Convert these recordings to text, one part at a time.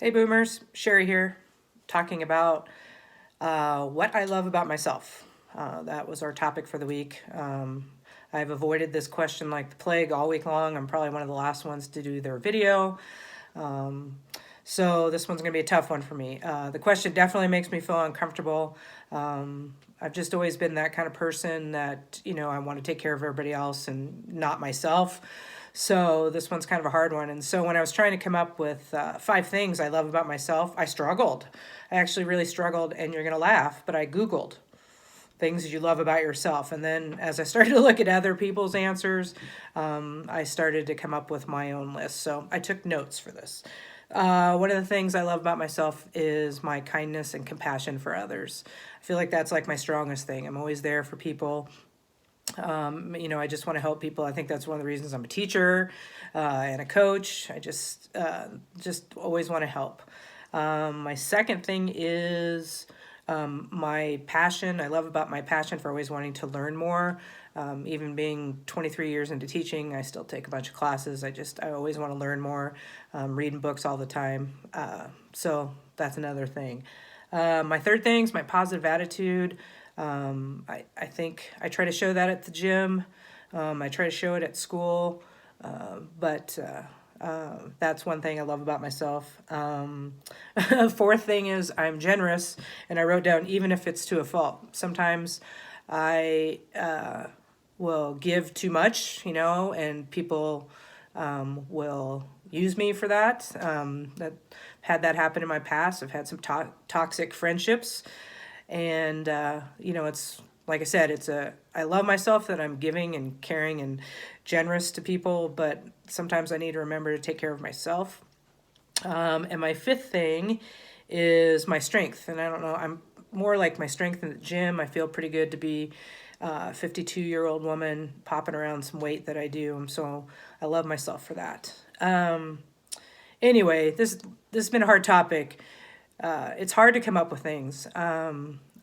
Hey boomers, Shari here, talking about what I love about myself. That was our topic for the week. I've avoided this question like the plague all week long. I'm probably one of the last ones to do their video. Um, so this one's going to be a tough one for me. The question definitely makes me feel uncomfortable. I've just always been that kind of person that, I want to take care of everybody else and not myself. So this one's kind of a hard one. And so when I was trying to come up with 5 things I love about myself, I struggled. I actually really struggled, and you're going to laugh, but I Googled things you love about yourself. And then as I started to look at other people's answers, I started to come up with my own list. So I took notes for this. One of the things I love about myself is my kindness and compassion for others. I feel like that's like my strongest thing. I'm always there for people. I just want to help people. I think that's one of the reasons I'm a teacher and a coach. I just always want to help. My second thing is my passion. I love about my passion for always wanting to learn more. Even being 23 years into teaching, I still take a bunch of classes. I always want to learn more, reading books all the time. So that's another thing. My third thing is my positive attitude. I think I try to show that at the gym. I try to show it at school. But that's one thing I love about myself. Fourth thing is I'm generous, and I wrote down even if it's to a fault. Sometimes I will give too much, and people will use me for that. That had that happen in my past. I've had some toxic friendships, and it's like I said, I love myself that I'm giving and caring and generous to people, but sometimes I need to remember to take care of myself. And my fifth thing is my strength. And I don't know, I'm more like my strength in the gym. I feel pretty good to be a 52-year-old woman popping around some weight that I do. So I love myself for that. Anyway, this has been a hard topic. It's hard to come up with things.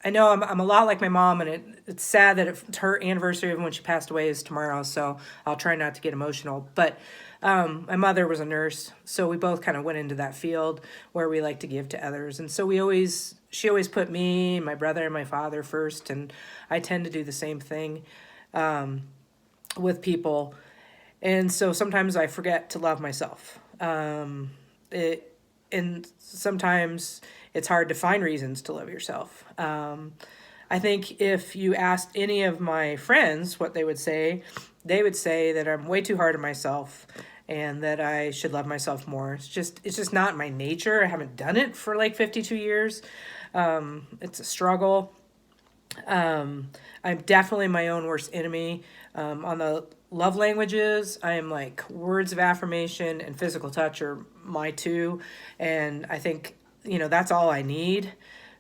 I know I'm a lot like my mom, and it's sad that it's her anniversary of when she passed away is tomorrow, so I'll try not to get emotional. But my mother was a nurse, so we both kind of went into that field where we like to give to others. And so she always put me, my brother, and my father first, and I tend to do the same thing with people. And so sometimes I forget to love myself. And sometimes it's hard to find reasons to love yourself. I think if you asked any of my friends what they would say that I'm way too hard on myself and that I should love myself more. It's just not my nature. I haven't done it for like 52 years. It's a struggle. I'm definitely my own worst enemy. On the love languages, I am like words of affirmation and physical touch are my two. And I think, that's all I need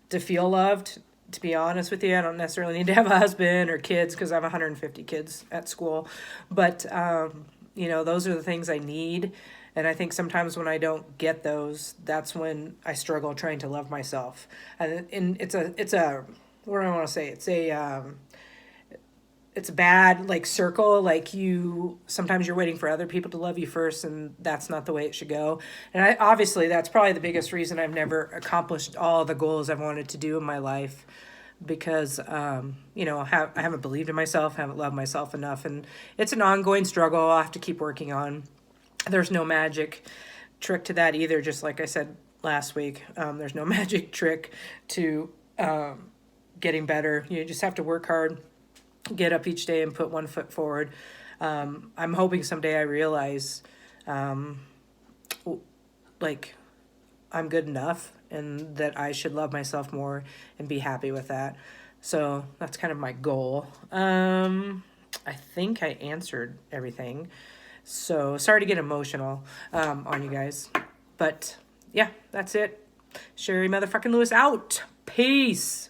to feel loved. To be honest with you, I don't necessarily need to have a husband or kids because I have 150 kids at school. But, those are the things I need. And I think sometimes when I don't get those, that's when I struggle trying to love myself. And it's a what do I want to say? It's a bad like circle. Like sometimes you're waiting for other people to love you first, and that's not the way it should go. And obviously that's probably the biggest reason I've never accomplished all the goals I've wanted to do in my life, because I haven't believed in myself, haven't loved myself enough, and it's an ongoing struggle I'll have to keep working on. There's no magic trick to that either. Just like I said last week, there's no magic trick to getting better. You just have to work hard, get up each day and put one foot forward. I'm hoping someday I realize like I'm good enough and that I should love myself more and be happy with that. So that's kind of my goal. I think I answered everything. So sorry to get emotional on you guys. But yeah, that's it. Shari motherfucking Lewis out. Peace.